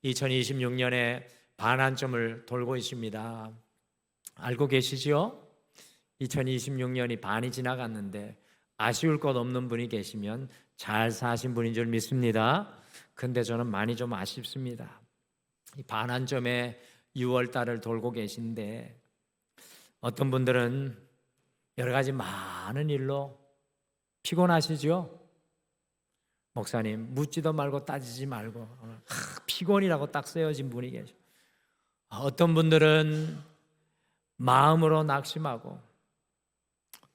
2026년에 반환점을 돌고 있습니다. 알고 계시죠? 2026년이 반이 지나갔는데 아쉬울 것 없는 분이 계시면 잘 사신 분인 줄 믿습니다. 근데 저는 많이 좀 아쉽습니다. 이 반환점에 6월 달을 돌고 계신데 어떤 분들은 여러 가지 많은 일로 피곤하시죠? 목사님, 묻지도 말고 따지지 말고 피곤이라고 딱 쓰여진 분이 계셔. 어떤 분들은 마음으로 낙심하고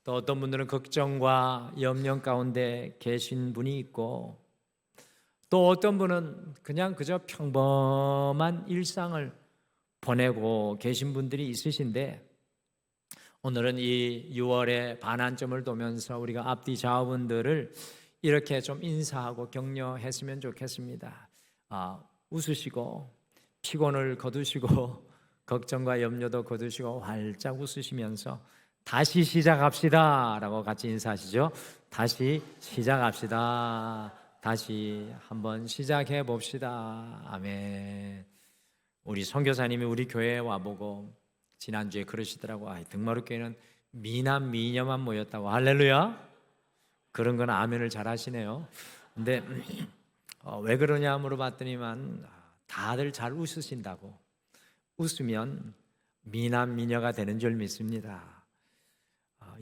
또 어떤 분들은 걱정과 염려 가운데 계신 분이 있고 또 어떤 분은 그저 평범한 일상을 보내고 계신 분들이 있으신데 오늘은 이 6월의 반환점을 도면서 우리가 앞뒤 좌우분들을 이렇게 좀 인사하고 격려했으면 좋겠습니다. 웃으시고 피곤을 거두시고 걱정과 염려도 거두시고 활짝 웃으시면서 다시 시작합시다 라고 같이 인사하시죠. 다시 시작합시다. 다시 한번 시작해 봅시다. 아멘. 우리 선교사님이 우리 교회에 와보고 지난주에 그러시더라고. 등마루 교회는 미남 미녀만 모였다고. 할렐루야. 그런 건 아멘을 잘 하시네요. 근데 왜 그러냐 물어봤더니만 다들 잘 웃으신다고. 웃으면 미남 미녀가 되는 줄 믿습니다.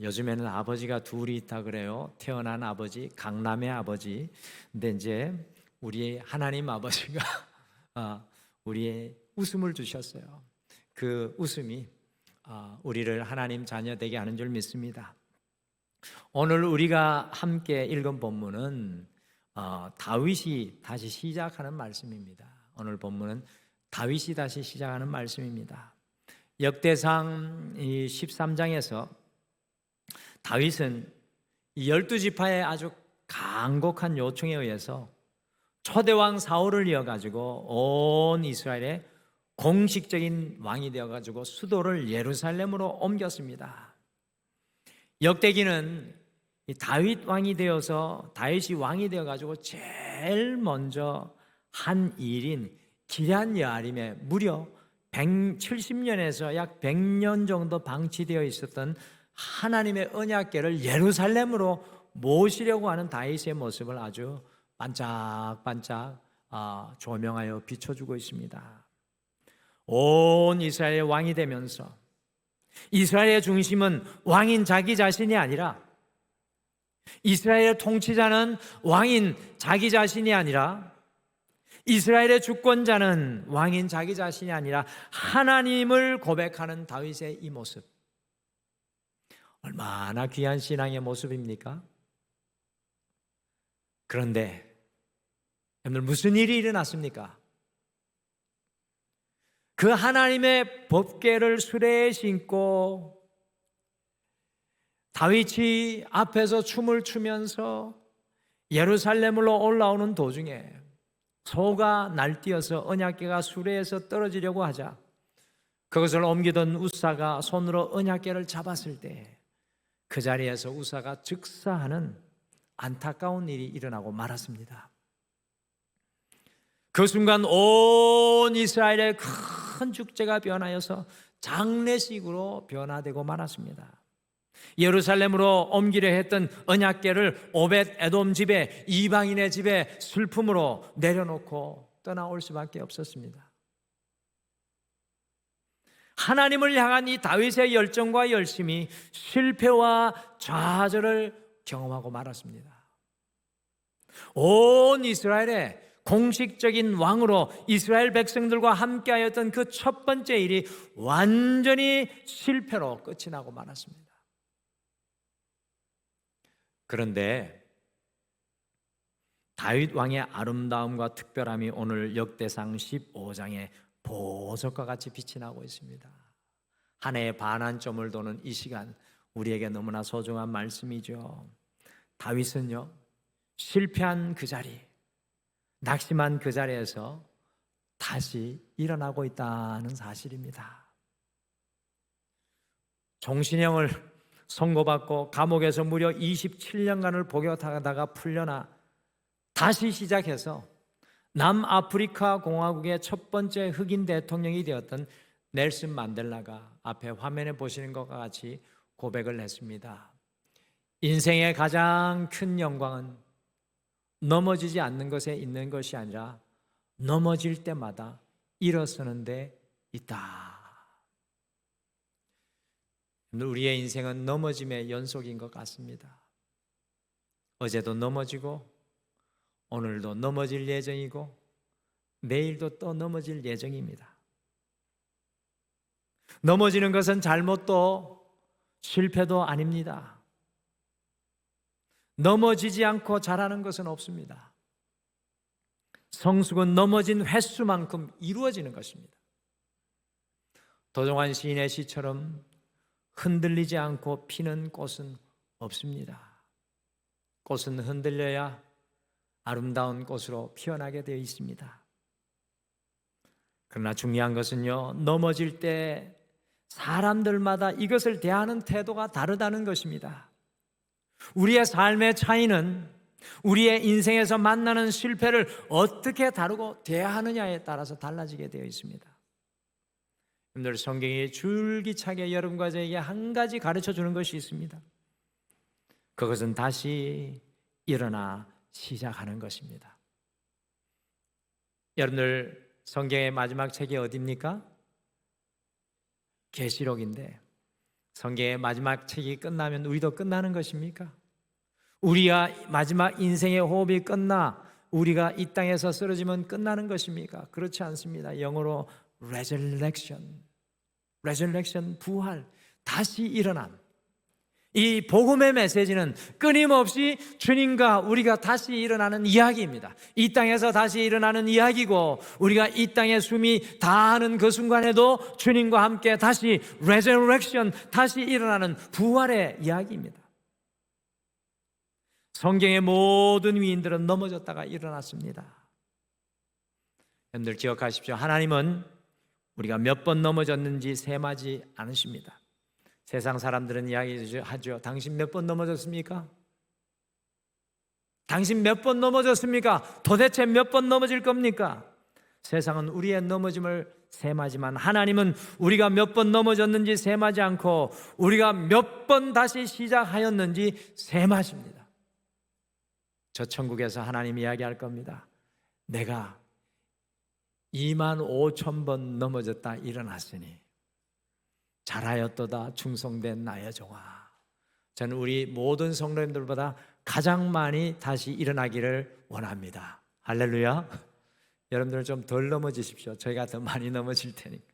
요즘에는 아버지가 둘이 있다 그래요. 태어난 아버지, 강남의 아버지. 근데 이제 우리 하나님 아버지가 우리의 웃음을 주셨어요. 그 웃음이 우리를 하나님 자녀 되게 하는 줄 믿습니다. 오늘 우리가 함께 읽은 본문은 다윗이 다시 시작하는 말씀입니다. 오늘 본문은 다윗이 다시 시작하는 말씀입니다. 역대상 13장에서 다윗은 이 12지파의 아주 간곡한 요청에 의해서 초대왕 사울을 이어가지고 온 이스라엘의 공식적인 왕이 되어가지고 수도를 예루살렘으로 옮겼습니다. 역대기는 다윗 왕이 되어서 다윗이 왕이 되어가지고 제일 먼저 한 일인 기럇 여아림에 무려 170년에서 약 100년 정도 방치되어 있었던 하나님의 언약궤를 예루살렘으로 모시려고 하는 다윗의 모습을 아주 반짝반짝 조명하여 비춰주고 있습니다. 온 이스라엘의 왕이 되면서 이스라엘의 중심은 왕인 자기 자신이 아니라 이스라엘의 통치자는 왕인 자기 자신이 아니라 이스라엘의 주권자는 왕인 자기 자신이 아니라 하나님을 고백하는 다윗의 이 모습 얼마나 귀한 신앙의 모습입니까? 그런데 여러분들 무슨 일이 일어났습니까? 그 하나님의 법궤를 수레에 신고 다윗이 앞에서 춤을 추면서 예루살렘으로 올라오는 도중에 소가 날뛰어서 언약궤가 수레에서 떨어지려고 하자 그것을 옮기던 우사가 손으로 언약궤를 잡았을 때 그 자리에서 우사가 즉사하는 안타까운 일이 일어나고 말았습니다. 그 순간 온 이스라엘의 큰 축제가 변하여서 장례식으로 변화되고 말았습니다. 예루살렘으로 옮기려 했던 언약궤를 오벳 에돔 집에 이방인의 집에 슬픔으로 내려놓고 떠나올 수밖에 없었습니다. 하나님을 향한 이 다윗의 열정과 열심이 실패와 좌절을 경험하고 말았습니다. 온 이스라엘의 공식적인 왕으로 이스라엘 백성들과 함께하였던 그 첫 번째 일이 완전히 실패로 끝이 나고 말았습니다. 그런데 다윗 왕의 아름다움과 특별함이 오늘 역대상 15장의 보석과 같이 빛이 나고 있습니다. 한 해의 반환점을 도는 이 시간 우리에게 너무나 소중한 말씀이죠. 다윗은요 실패한 그 자리, 낙심한 그 자리에서 다시 일어나고 있다는 사실입니다. 종신형을 선고받고 감옥에서 무려 27년간을 복역하다가 풀려나 다시 시작해서 남아프리카 공화국의 첫 번째 흑인 대통령이 되었던 넬슨 만델라가 앞에 화면에 보시는 것과 같이 고백을 했습니다. 인생의 가장 큰 영광은 넘어지지 않는 것에 있는 것이 아니라 넘어질 때마다 일어서는 데 있다. 우리의 인생은 넘어짐의 연속인 것 같습니다. 어제도 넘어지고 오늘도 넘어질 예정이고 내일도 또 넘어질 예정입니다. 넘어지는 것은 잘못도 실패도 아닙니다. 넘어지지 않고 자라는 것은 없습니다. 성숙은 넘어진 횟수만큼 이루어지는 것입니다. 도종환 시인의 시처럼 흔들리지 않고 피는 꽃은 없습니다. 꽃은 흔들려야 아름다운 꽃으로 피어나게 되어 있습니다. 그러나 중요한 것은요, 넘어질 때 사람들마다 이것을 대하는 태도가 다르다는 것입니다. 우리의 삶의 차이는 우리의 인생에서 만나는 실패를 어떻게 다루고 대하느냐에 따라서 달라지게 되어 있습니다. 여러분들, 성경이 줄기차게 여러분과 저에게 한 가지 가르쳐 주는 것이 있습니다. 그것은 다시 일어나 시작하는 것입니다. 여러분들, 성경의 마지막 책이 어디입니까? 계시록인데 성경의 마지막 책이 끝나면 우리도 끝나는 것입니까? 우리가 마지막 인생의 호흡이 끝나 우리가 이 땅에서 쓰러지면 끝나는 것입니까? 그렇지 않습니다. 영어로 resurrection, 부활, 다시 일어남. 이 복음의 메시지는 끊임없이 주님과 우리가 다시 일어나는 이야기입니다. 이 땅에서 다시 일어나는 이야기고, 우리가 이 땅에 숨이 다하는 그 순간에도 주님과 함께 다시 resurrection, 다시 일어나는 부활의 이야기입니다. 성경의 모든 위인들은 넘어졌다가 일어났습니다. 여러분들 기억하십시오. 하나님은 우리가 몇 번 넘어졌는지 셈하지 않으십니다. 세상 사람들은 이야기하죠. 당신 몇 번 넘어졌습니까? 당신 몇 번 넘어졌습니까? 도대체 몇 번 넘어질 겁니까? 세상은 우리의 넘어짐을 셈하지만 하나님은 우리가 몇 번 넘어졌는지 셈하지 않고 우리가 몇 번 다시 시작하였는지 셈하십니다. 저 천국에서 하나님 이야기할 겁니다. 내가 25,000번 넘어졌다 일어났으니 잘하였도다 충성된 나의 종아. 저는 우리 모든 성도님들보다 가장 많이 다시 일어나기를 원합니다. 할렐루야. 여러분들은 좀 덜 넘어지십시오. 저희가 더 많이 넘어질 테니까.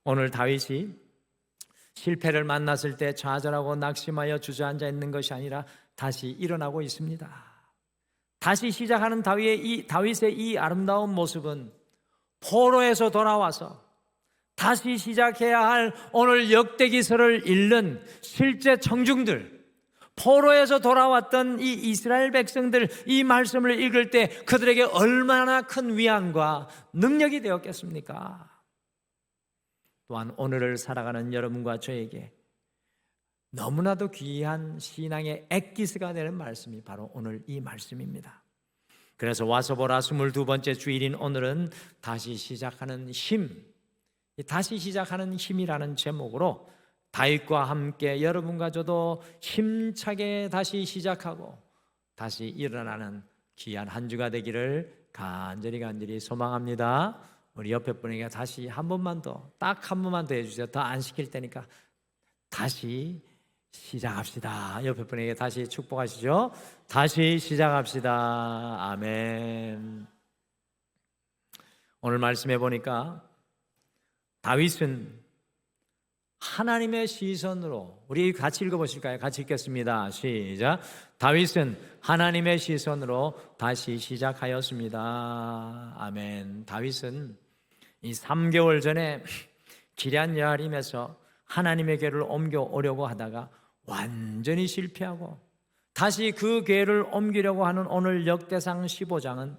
오늘 다윗이 실패를 만났을 때 좌절하고 낙심하여 주저앉아 있는 것이 아니라 다시 일어나고 있습니다. 다시 시작하는 다윗의 이 아름다운 모습은 포로에서 돌아와서 다시 시작해야 할 오늘 역대기서를 읽는 실제 청중들, 포로에서 돌아왔던 이 이스라엘 백성들, 이 말씀을 읽을 때 그들에게 얼마나 큰 위안과 능력이 되었겠습니까? 또한 오늘을 살아가는 여러분과 저에게 너무나도 귀한 신앙의 엑기스가 되는 말씀이 바로 오늘 이 말씀입니다. 그래서 와서 보라 22번째 주일인 오늘은 다시 시작하는 힘, 다시 시작하는 힘이라는 제목으로 다윗과 함께 여러분과 저도 힘차게 다시 시작하고 다시 일어나는 귀한 한 주가 되기를 간절히 소망합니다. 우리 옆에 분에게 다시 한 번만 더, 딱 한 번만 더 해주세요. 더 안 시킬 테니까. 다시 시작합시다. 옆에 분에게 다시 축복하시죠. 다시 시작합시다. 아멘. 오늘 말씀해 보니까 다윗은 하나님의 시선으로, 우리 같이 읽어보실까요? 같이 읽겠습니다. 시작. 다윗은 하나님의 시선으로 다시 시작하였습니다. 아멘. 다윗은 이 3개월 전에 기럇 여아림에서 하나님의 궤를 옮겨오려고 하다가 완전히 실패하고 다시 그 궤를 옮기려고 하는 오늘 역대상 15장은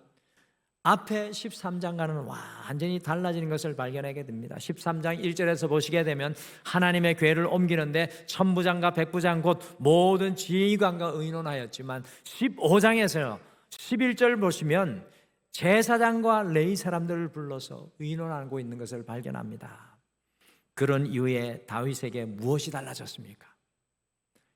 앞에 13장과는 완전히 달라지는 것을 발견하게 됩니다. 13장 1절에서 보시게 되면 하나님의 궤를 옮기는데 천부장과 백부장 곧 모든 지휘관과 의논하였지만 15장에서 11절 보시면 제사장과 레위 사람들을 불러서 의논하고 있는 것을 발견합니다. 그런 이후에 다윗에게 무엇이 달라졌습니까?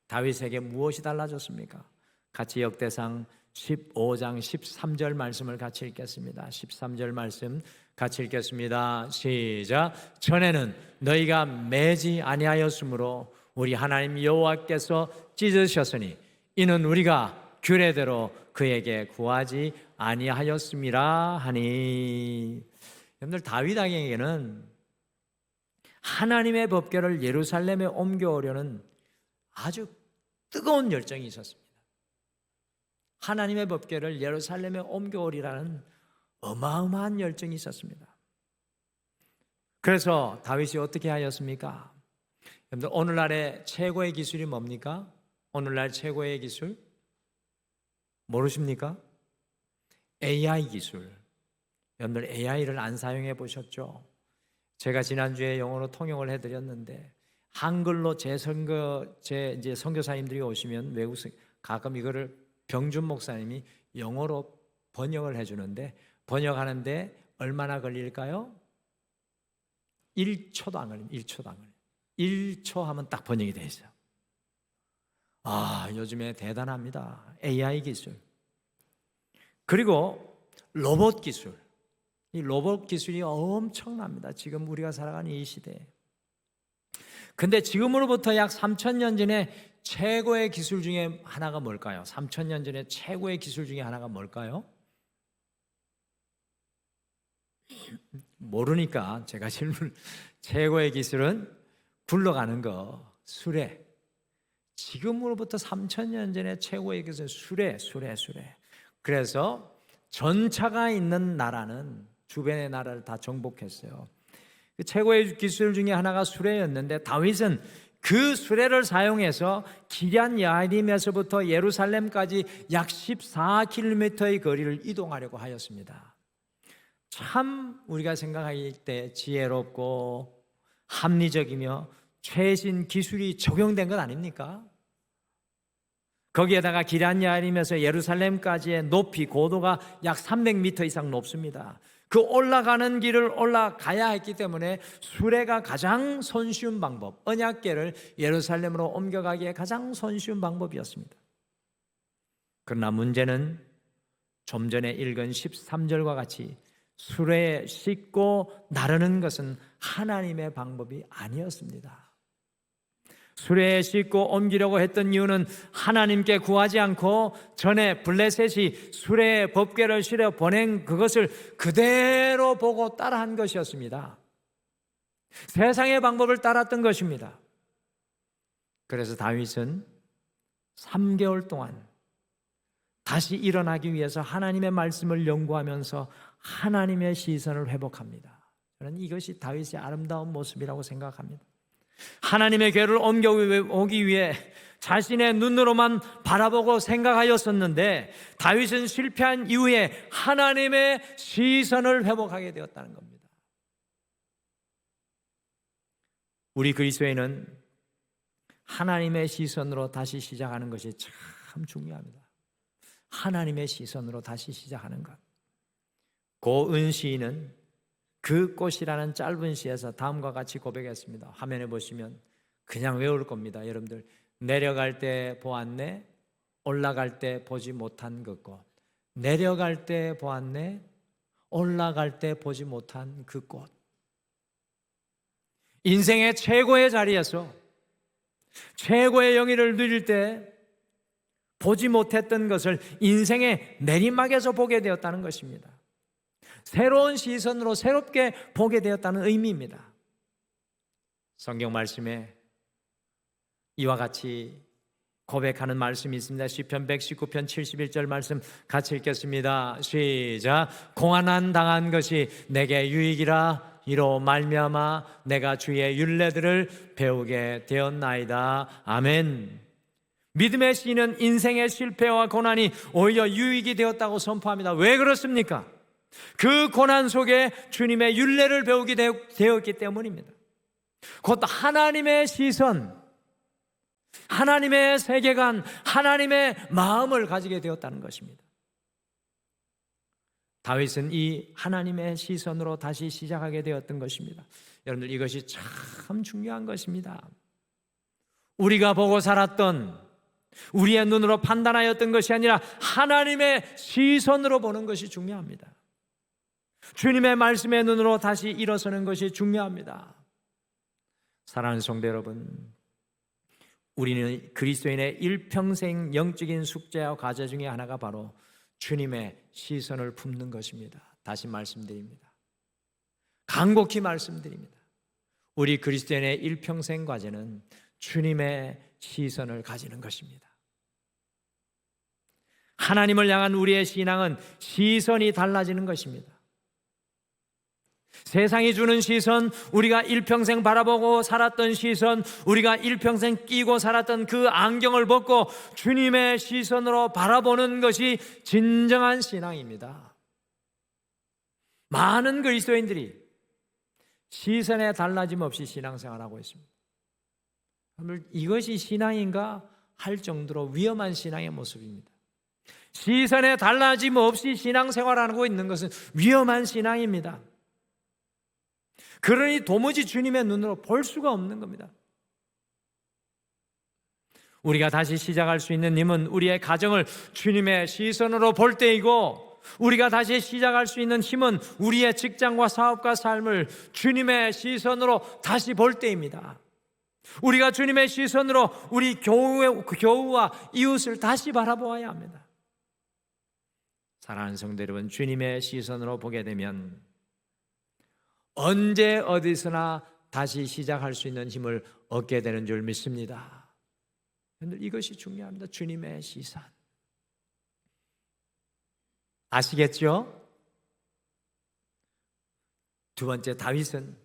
다윗에게 무엇이 달라졌습니까? 같이 역대상 15장 13절 말씀을 같이 읽겠습니다. 13절 말씀 같이 읽겠습니다. 시작. 전에는 너희가 매지 아니하였으므로 우리 하나님 여호와께서 찢으셨으니 이는 우리가 규례대로 그에게 구하지 아니하였음이라 하니. 여러분들, 다윗에게는 하나님의 법궤를 예루살렘에 옮겨오려는 아주 뜨거운 열정이 있었습니다. 하나님의 법궤를 예루살렘에 옮겨오리라는 어마어마한 열정이 있었습니다. 그래서 다윗이 어떻게 하였습니까? 여러분들, 오늘날의 최고의 기술이 뭡니까? 오늘날 최고의 기술 모르십니까? AI 기술. 여러분들, AI를 안 사용해 보셨죠? 제가 지난주에 영어로 통역을 해드렸는데 한글로 제 선교사님들이 오시면 외국 가끔 이거를 병준 목사님이 영어로 번역을 해주는데, 번역하는데 얼마나 걸릴까요? 1초도 안 걸립니다. 1초도 안 걸립니다. 1초 하면 딱 번역이 돼 있어요. 요즘에 대단합니다. AI 기술. 그리고 로봇 기술. 이 로봇 기술이 엄청납니다. 지금 우리가 살아가는 이 시대에. 근데 지금으로부터 약 3,000년 전에 최고의 기술 중에 하나가 뭘까요? 3,000년 전에 최고의 기술 중에 하나가 뭘까요? 모르니까 제가 질문. 최고의 기술은 굴러가는 거, 수레. 지금으로부터 3,000년 전에 최고의 기술은 수레. 그래서 전차가 있는 나라는 주변의 나라를 다 정복했어요. 그 최고의 기술 중에 하나가 수레였는데 다윗은 그 수레를 사용해서 기럇 야림에서부터 예루살렘까지 약 14km의 거리를 이동하려고 하였습니다. 참 우리가 생각할 때 지혜롭고 합리적이며 최신 기술이 적용된 것 아닙니까? 거기에다가 기럇 야림에서 예루살렘까지의 높이, 고도가 약 300m 이상 높습니다. 그 올라가는 길을 올라가야 했기 때문에 수레가 가장 손쉬운 방법, 언약궤를 예루살렘으로 옮겨가기에 가장 손쉬운 방법이었습니다. 그러나 문제는 좀 전에 읽은 13절과 같이 수레에 싣고 나르는 것은 하나님의 방법이 아니었습니다. 수레에 싣고 옮기려고 했던 이유는 하나님께 구하지 않고 전에 블레셋이 수레에 법궤를 실어 보낸 그것을 그대로 보고 따라한 것이었습니다. 세상의 방법을 따랐던 것입니다. 그래서 다윗은 3개월 동안 다시 일어나기 위해서 하나님의 말씀을 연구하면서 하나님의 시선을 회복합니다. 저는 이것이 다윗의 아름다운 모습이라고 생각합니다. 하나님의 궤를 옮겨오기 위해 자신의 눈으로만 바라보고 생각하였었는데 다윗은 실패한 이후에 하나님의 시선을 회복하게 되었다는 겁니다. 우리 그리스도인은 하나님의 시선으로 다시 시작하는 것이 참 중요합니다. 하나님의 시선으로 다시 시작하는 것. 고은 시인은 그 꽃이라는 짧은 시에서 다음과 같이 고백했습니다. 화면에 보시면 그냥 외울 겁니다. 여러분들, 내려갈 때 보았네, 올라갈 때 보지 못한 그 꽃. 내려갈 때 보았네, 올라갈 때 보지 못한 그 꽃. 인생의 최고의 자리에서 최고의 영예를 누릴 때 보지 못했던 것을 인생의 내리막에서 보게 되었다는 것입니다. 새로운 시선으로 새롭게 보게 되었다는 의미입니다. 성경 말씀에 이와 같이 고백하는 말씀이 있습니다. 시편 119편 71절 말씀 같이 읽겠습니다. 시작. 공안한 당한 것이 내게 유익이라 이로 말미암아 내가 주의 율례들을 배우게 되었나이다. 아멘. 믿음의 시인은 인생의 실패와 고난이 오히려 유익이 되었다고 선포합니다. 왜 그렇습니까? 그 고난 속에 주님의 율례를 배우게 되었기 때문입니다. 곧 하나님의 시선, 하나님의 세계관, 하나님의 마음을 가지게 되었다는 것입니다. 다윗은 이 하나님의 시선으로 다시 시작하게 되었던 것입니다. 여러분들, 이것이 참 중요한 것입니다. 우리가 보고 살았던, 우리의 눈으로 판단하였던 것이 아니라 하나님의 시선으로 보는 것이 중요합니다. 주님의 말씀의 눈으로 다시 일어서는 것이 중요합니다. 사랑하는 성도 여러분, 우리는 그리스도인의 일평생 영적인 숙제와 과제 중에 하나가 바로 주님의 시선을 품는 것입니다. 다시 말씀드립니다. 간곡히 말씀드립니다. 우리 그리스도인의 일평생 과제는 주님의 시선을 가지는 것입니다. 하나님을 향한 우리의 신앙은 시선이 달라지는 것입니다. 세상이 주는 시선, 우리가 일평생 바라보고 살았던 시선, 우리가 일평생 끼고 살았던 그 안경을 벗고 주님의 시선으로 바라보는 것이 진정한 신앙입니다. 많은 그리스도인들이 시선에 달라짐 없이 신앙생활하고 있습니다. 이것이 신앙인가 할 정도로 위험한 신앙의 모습입니다. 시선에 달라짐 없이 신앙생활하고 있는 것은 위험한 신앙입니다. 그러니 도무지 주님의 눈으로 볼 수가 없는 겁니다. 우리가 다시 시작할 수 있는 힘은 우리의 가정을 주님의 시선으로 볼 때이고, 우리가 다시 시작할 수 있는 힘은 우리의 직장과 사업과 삶을 주님의 시선으로 다시 볼 때입니다. 우리가 주님의 시선으로 우리 교우와 이웃을 다시 바라보아야 합니다. 사랑하는 성도 여러분, 주님의 시선으로 보게 되면 언제 어디서나 다시 시작할 수 있는 힘을 얻게 되는 줄 믿습니다. 그런데 이것이 중요합니다. 주님의 시선. 아시겠죠? 두 번째, 다윗은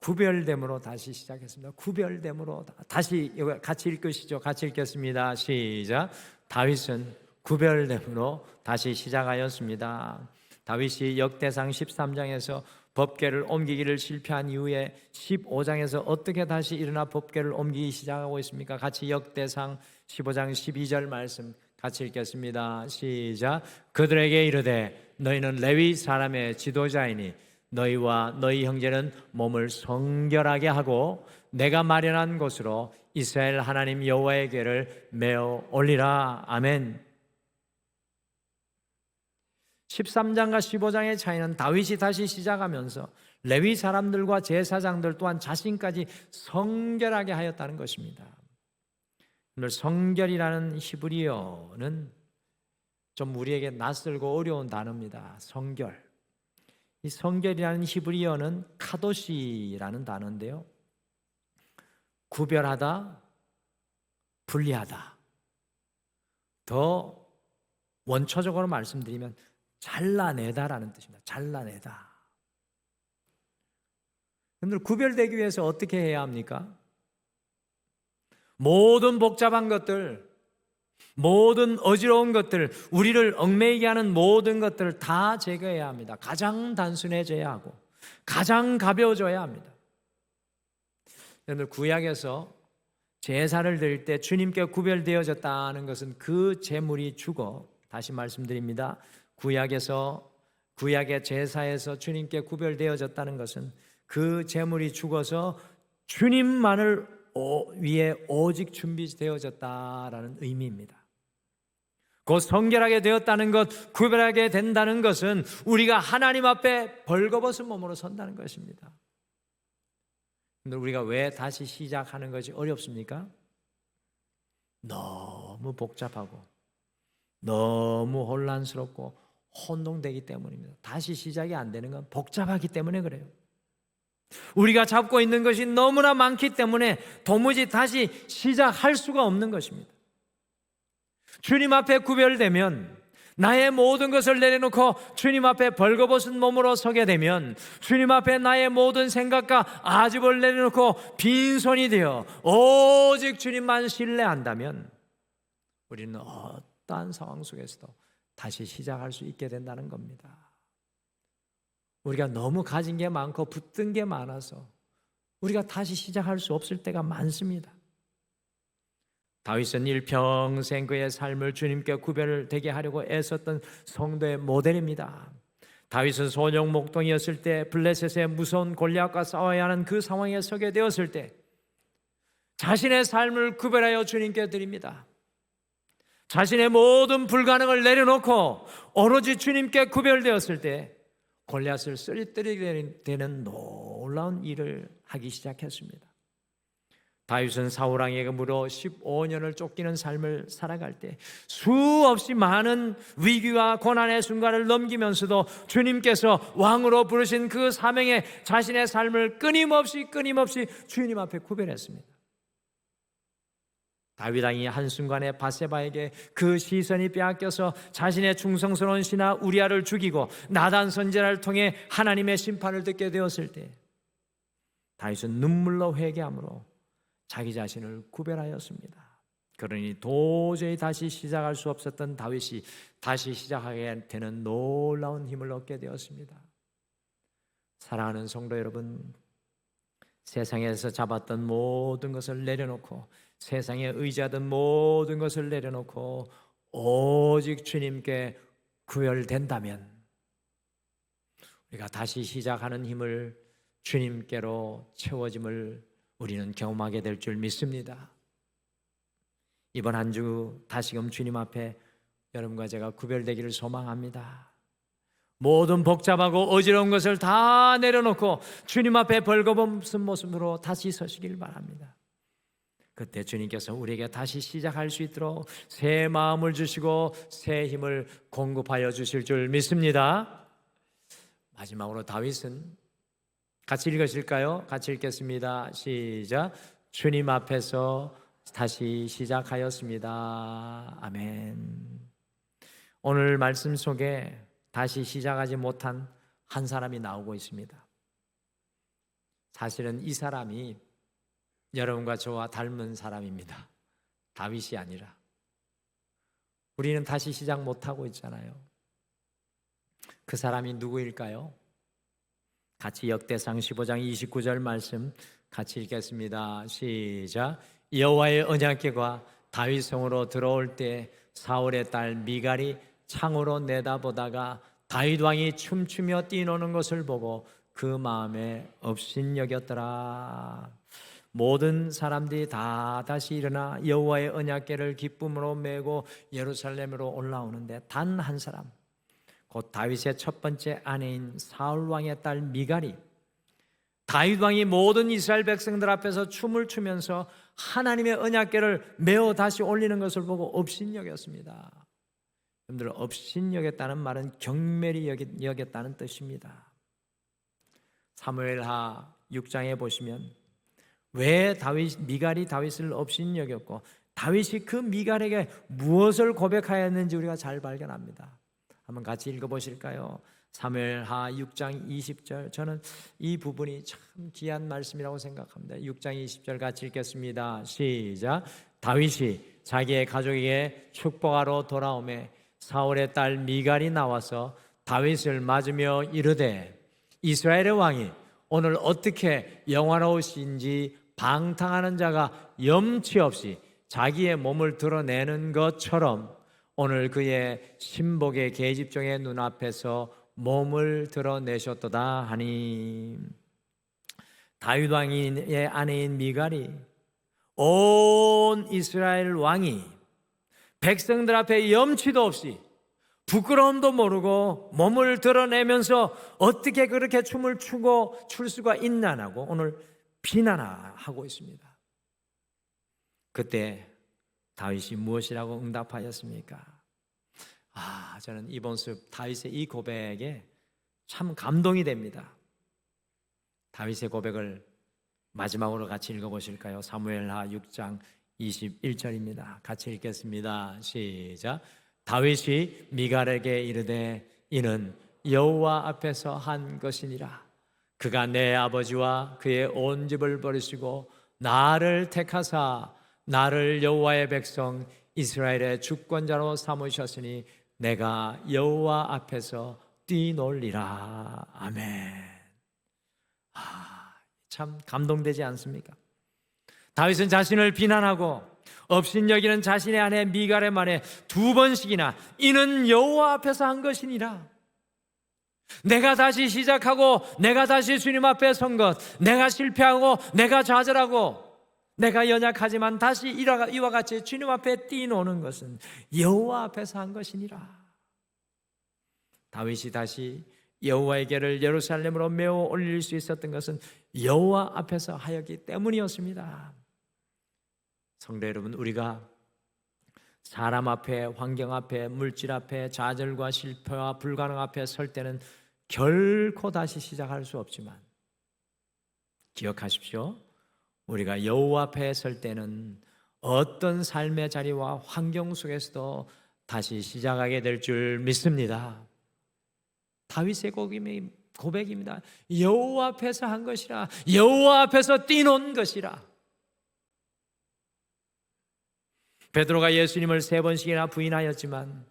구별됨으로 다시 시작했습니다. 구별됨으로 다시 같이 읽으시죠. 같이 읽겠습니다. 시작. 다윗은 구별됨으로 다시 시작하였습니다. 다윗이 역대상 13장에서 법궤를 옮기기를 실패한 이후에 15장에서 어떻게 다시 일어나 법궤를 옮기기 시작하고 있습니까? 같이 역대상 15장 12절 말씀 같이 읽겠습니다. 시작. 그들에게 이르되 너희는 레위 사람의 지도자이니 너희와 너희 형제는 몸을 성결하게 하고 내가 마련한 곳으로 이스라엘 하나님 여호와의 궤를 메어 올리라. 아멘. 13장과 15장의 차이는 다윗이 다시 시작하면서 레위 사람들과 제사장들 또한 자신까지 성결하게 하였다는 것입니다. 오늘 성결이라는 히브리어는 좀 우리에게 낯설고 어려운 단어입니다. 성결. 이 성결이라는 히브리어는 카도시라는 단어인데요, 구별하다, 분리하다. 더 원초적으로 말씀드리면 잘라내다라는 뜻입니다. 잘라내다. 여러분들, 구별되기 위해서 어떻게 해야 합니까? 모든 복잡한 것들, 모든 어지러운 것들, 우리를 얽매이게 하는 모든 것들을 다 제거해야 합니다. 가장 단순해져야 하고 가장 가벼워져야 합니다. 여러분들, 구약에서 제사를 드릴 때 주님께 구별되어졌다는 것은 그 제물이 죽어, 다시 말씀드립니다, 구약의 제사에서 주님께 구별되어졌다는 것은 그 제물이 죽어서 주님만을 위해 오직 준비되어졌다라는 의미입니다. 곧 성결하게 되었다는 것, 구별하게 된다는 것은 우리가 하나님 앞에 벌거벗은 몸으로 선다는 것입니다. 근데 우리가 왜 다시 시작하는 것이 어렵습니까? 너무 복잡하고 너무 혼란스럽고 혼동되기 때문입니다. 다시 시작이 안 되는 건 복잡하기 때문에 그래요. 우리가 잡고 있는 것이 너무나 많기 때문에 도무지 다시 시작할 수가 없는 것입니다. 주님 앞에 구별되면, 나의 모든 것을 내려놓고 주님 앞에 벌거벗은 몸으로 서게 되면, 주님 앞에 나의 모든 생각과 아집을 내려놓고 빈손이 되어 오직 주님만 신뢰한다면 우리는 어떠한 상황 속에서도 다시 시작할 수 있게 된다는 겁니다. 우리가 너무 가진 게 많고 붙든 게 많아서 우리가 다시 시작할 수 없을 때가 많습니다. 다윗은 일평생 그의 삶을 주님께 구별되게 하려고 애썼던 성도의 모델입니다. 다윗은 소년 목동이었을 때 블레셋의 무서운 골리앗과 싸워야 하는 그 상황에 서게 되었을 때 자신의 삶을 구별하여 주님께 드립니다. 자신의 모든 불가능을 내려놓고 오로지 주님께 구별되었을 때 골리앗을 쓰러뜨리게 되는 놀라운 일을 하기 시작했습니다. 다윗은 사울왕에게로 15년을 쫓기는 삶을 살아갈 때 수없이 많은 위기와 고난의 순간을 넘기면서도 주님께서 왕으로 부르신 그 사명에 자신의 삶을 끊임없이 주님 앞에 구별했습니다. 다윗 왕이 한순간에 밧세바에게 그 시선이 빼앗겨서 자신의 충성스러운 신하 우리아를 죽이고 나단 선지자를 통해 하나님의 심판을 듣게 되었을 때 다윗은 눈물로 회개함으로 자기 자신을 구별하였습니다. 그러니 도저히 다시 시작할 수 없었던 다윗이 다시 시작하게 되는 놀라운 힘을 얻게 되었습니다. 사랑하는 성도 여러분, 세상에서 잡았던 모든 것을 내려놓고 세상에 의지하던 모든 것을 내려놓고 오직 주님께 구별된다면 우리가 다시 시작하는 힘을 주님께로 채워짐을 우리는 경험하게 될 줄 믿습니다. 이번 한 주 다시금 주님 앞에 여러분과 제가 구별되기를 소망합니다. 모든 복잡하고 어지러운 것을 다 내려놓고 주님 앞에 벌거벗은 모습으로 다시 서시길 바랍니다. 그때 주님께서 우리에게 다시 시작할 수 있도록 새 마음을 주시고 새 힘을 공급하여 주실 줄 믿습니다. 마지막으로 다윗은 같이 읽으실까요? 같이 읽겠습니다. 시작. 주님 앞에서 다시 시작하였습니다. 아멘. 오늘 말씀 속에 다시 시작하지 못한 한 사람이 나오고 있습니다. 사실은 이 사람이 여러분과 저와 닮은 사람입니다. 다윗이 아니라. 우리는 다시 시작 못하고 있잖아요. 그 사람이 누구일까요? 같이 역대상 15장 29절 말씀 같이 읽겠습니다. 시작. 여호와의 언약궤가 다윗 성으로 들어올 때 사울의 딸 미갈이 창으로 내다보다가 다윗 왕이 춤추며 뛰노는 것을 보고 그 마음에 업신여겼더라. 모든 사람들이 다 다시 일어나 여호와의 언약궤를 기쁨으로 메고 예루살렘으로 올라오는데 단 한 사람, 곧 다윗의 첫 번째 아내인 사울 왕의 딸 미갈이 다윗 왕이 모든 이스라엘 백성들 앞에서 춤을 추면서 하나님의 언약궤를 메어 다시 올리는 것을 보고 업신여겼습니다. 여러분들, 업신여겼다는 말은 경멸히 여겼다는 뜻입니다. 사무엘하 6장에 보시면 왜 미갈이 다윗을 업신여겼고 다윗이 그 미갈에게 무엇을 고백하였는지 우리가 잘 발견합니다. 한번 같이 읽어보실까요? 사무엘하 6장 20절. 저는 이 부분이 참 귀한 말씀이라고 생각합니다. 6장 20절 같이 읽겠습니다. 시작. 다윗이 자기의 가족에게 축복하러 돌아오매 사울의 딸 미갈이 나와서 다윗을 맞으며 이르되 이스라엘의 왕이 오늘 어떻게 영화로우신지 방탕하는 자가 염치 없이 자기의 몸을 드러내는 것처럼 오늘 그의 신복의 계집종의 눈앞에서 몸을 드러내셨도다 하니, 다윗 왕의 아내인 미갈이 온 이스라엘 왕이 백성들 앞에 염치도 없이 부끄러움도 모르고 몸을 드러내면서 어떻게 그렇게 춤을 추고 출 수가 있나라고 오늘 비난하고 있습니다. 그때 다윗이 무엇이라고 응답하였습니까? 저는 이 모습, 다윗의 이 고백에 참 감동이 됩니다. 다윗의 고백을 마지막으로 같이 읽어보실까요? 사무엘하 6장 21절입니다. 같이 읽겠습니다. 시작. 다윗이 미갈에게 이르되 이는 여호와 앞에서 한 것이니라. 그가 내 아버지와 그의 온 집을 버리시고 나를 택하사 나를 여호와의 백성 이스라엘의 주권자로 삼으셨으니 내가 여호와 앞에서 뛰놀리라. 아멘. 참 감동되지 않습니까? 다윗은 자신을 비난하고 업신여기는 자신의 아내 미갈의 말에 2번씩이나 이는 여호와 앞에서 한 것이니라. 내가 다시 시작하고 내가 다시 주님 앞에 선 것, 내가 실패하고 내가 좌절하고 내가 연약하지만 다시 이와 같이 주님 앞에 뛰노는 것은 여호와 앞에서 한 것이니라. 다윗이 다시 여호와의 궤를 예루살렘으로 메어 올릴 수 있었던 것은 여호와 앞에서 하였기 때문이었습니다. 성도 여러분, 우리가 사람 앞에, 환경 앞에, 물질 앞에, 좌절과 실패와 불가능 앞에 설 때는 결코 다시 시작할 수 없지만 기억하십시오. 우리가 여호와 앞에 설 때는 어떤 삶의 자리와 환경 속에서도 다시 시작하게 될 줄 믿습니다. 다윗의 고백입니다. 여호와 앞에서 한 것이라, 여호와 앞에서 뛰논 것이라. 베드로가 예수님을 3번씩이나 부인하였지만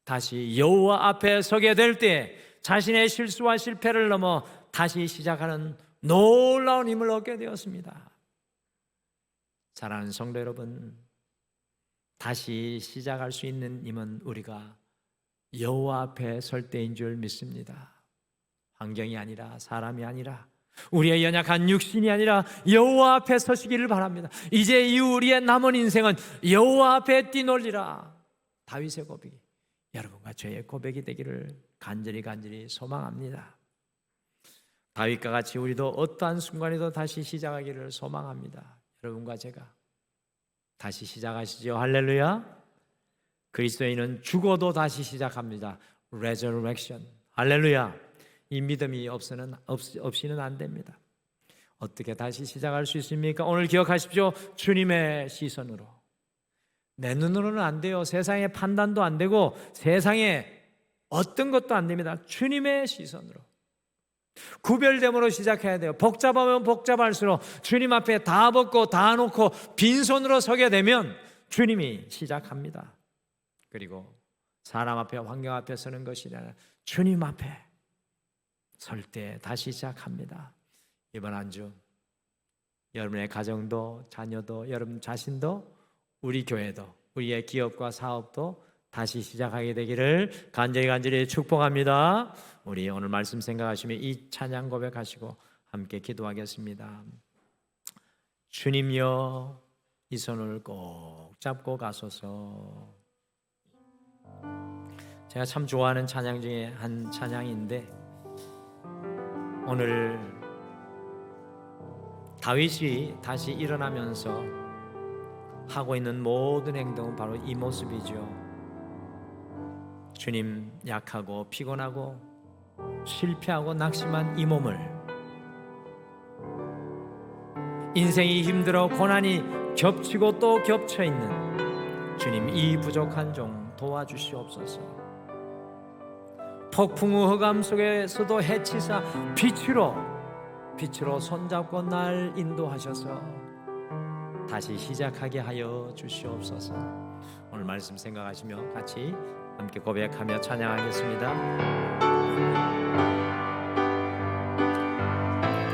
다시 여호와 앞에 서게 될 때 자신의 실수와 실패를 넘어 다시 시작하는 놀라운 힘을 얻게 되었습니다. 사랑하는 성도 여러분, 다시 시작할 수 있는 힘은 우리가 여호와 앞에 설 때인 줄 믿습니다. 환경이 아니라, 사람이 아니라, 우리의 연약한 육신이 아니라 여호와 앞에 서시기를 바랍니다. 이제 이후 우리의 남은 인생은 여호와 앞에 뛰놀리라. 다윗의 고백이 여러분과 저의 고백이 되기를 간절히 소망합니다. 다윗과 같이 우리도 어떠한 순간에도 다시 시작하기를 소망합니다. 여러분과 제가 다시 시작하시죠. 할렐루야. 그리스도인은 죽어도 다시 시작합니다. Resurrection. 할렐루야. 이 믿음이 없이는 안 됩니다. 어떻게 다시 시작할 수 있습니까? 오늘 기억하십시오. 주님의 시선으로. 내 눈으로는 안 돼요. 세상의 판단도 안 되고 세상에 어떤 것도 안 됩니다. 주님의 시선으로. 구별됨으로 시작해야 돼요. 복잡하면 복잡할수록 주님 앞에 다 벗고 다 놓고 빈손으로 서게 되면 주님이 시작합니다. 그리고 사람 앞에, 환경 앞에 서는 것이 아니라 주님 앞에 설 때 다시 시작합니다. 이번 한 주 여러분의 가정도, 자녀도, 여러분 자신도, 우리 교회도, 우리의 기업과 사업도 다시 시작하게 되기를 간절히 축복합니다. 우리 오늘 말씀 생각하시면 이 찬양 고백하시고 함께 기도하겠습니다. 주님여, 이 손을 꼭 잡고 가소서. 제가 참 좋아하는 찬양 중에 한 찬양인데, 오늘 다윗이 다시 일어나면서 하고 있는 모든 행동은 바로 이 모습이죠. 주님, 약하고 피곤하고 실패하고 낙심한 이 몸을, 인생이 힘들어 고난이 겹치고 또 겹쳐 있는 주님, 이 부족한 종 도와주시옵소서. 폭풍우 흑암 속에서도 해치사 빛으로 손잡고 날 인도하셔서 다시 시작하게 하여 주시옵소서. 오늘 말씀 생각하시며 같이 함께 고백하며 찬양하겠습니다.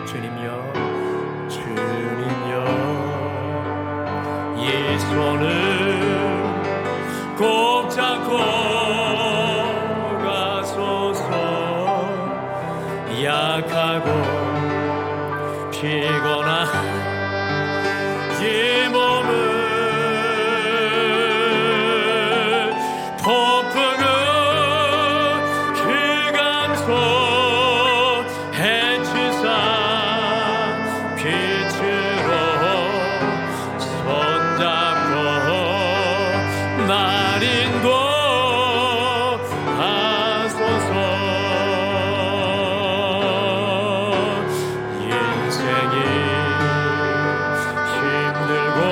주님여, 주님여, 이 손을 꼭 잡고 약하고 피곤한 이 몸을 폭풍은 흑암속 해치사 빛으로 손잡고 날 인도하소서. 힘들고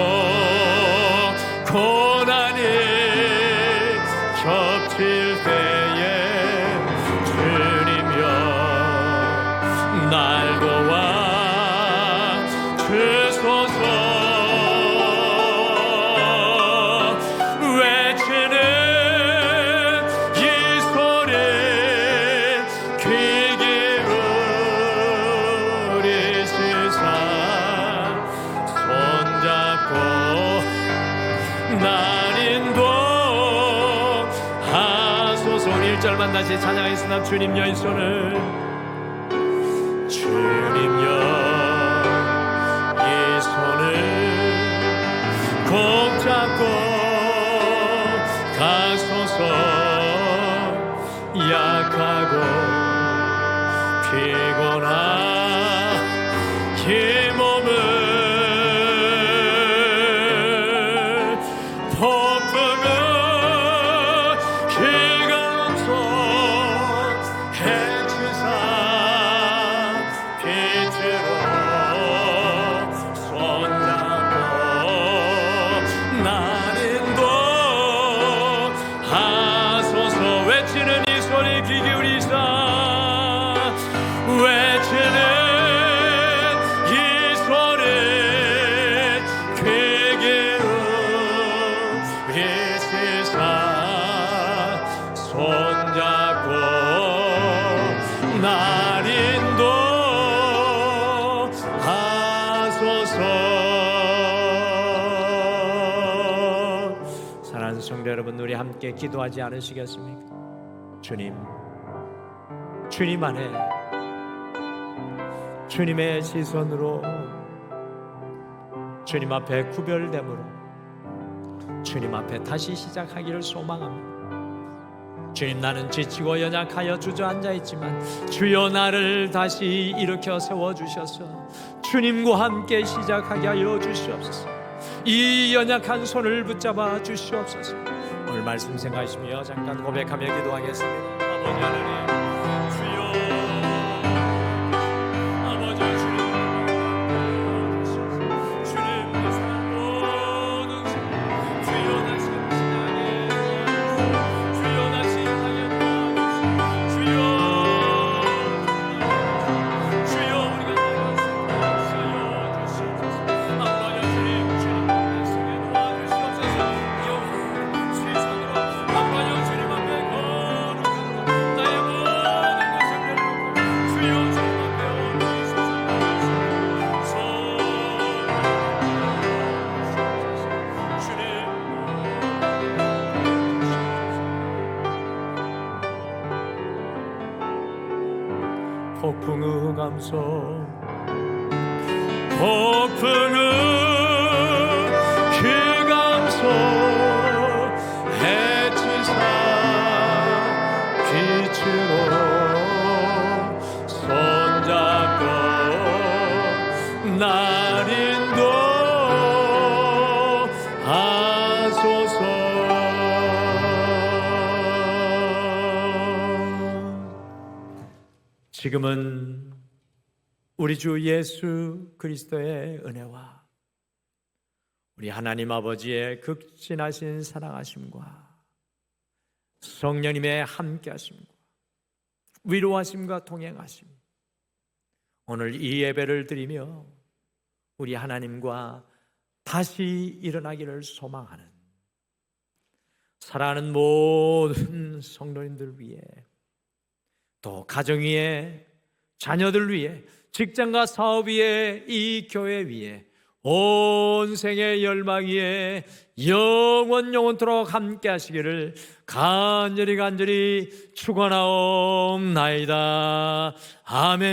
다시 찬양하겠습니다. 주님여 이 손을, 주님여 이 손을 꼭 잡고 가소서. 약하고 피곤한 이 몸을 폭풍은 기강성 해치사 빛으로 손잡고 나린도 하소서. 외치는 이 소리 귀 기울이사 외치는 이 소리 귀 기울이시사 손잡고 날 인도하소서. 사랑하는 성도 여러분, 우리 함께 기도하지 않으시겠습니까? 주님 안에 주님의 시선으로, 주님 앞에 구별됨으로 주님 앞에 다시 시작하기를 소망합니다. 주님, 나는 지치고 연약하여 주저앉아 있지만 주여 나를 다시 일으켜 세워주셔서 주님과 함께 시작하게 하여 주시옵소서. 이 연약한 손을 붙잡아 주시옵소서. 오늘 말씀 생각하시며 잠깐 고백하며 기도하겠습니다. 아버지 하나님, 주여 아버지 주님, 주님 내 사랑 모든 시간 주여 다시 시작하게 주여 다시 하게 주여 주여 우리가 나가서 주시옵소서. 아버지 주님 앞에 서게 도와주시옵소서. 시선으로 아버지 주님 앞에 거룩한 나의 모든 것을 내려놓고 주여 주님 앞에 얹으소서. 주님 폭풍의 감소, 폭풍의 기감소 해치사 빛으로 손잡고 날 인도하소서. 지금은 우리 주 예수 그리스도의 은혜와 우리 하나님 아버지의 극진하신 사랑하심과 성령님의 함께하심과 위로하심과 동행하심, 오늘 이 예배를 드리며 우리 하나님과 다시 일어나기를 소망하는 사랑하는 모든 성도님들 위해, 또 가정 위에, 자녀들 위에, 직장과 사업 위에, 이 교회 위에, 온 생의 열망 위에 영원토록 함께 하시기를 간절히 축원하옵나이다. 아멘.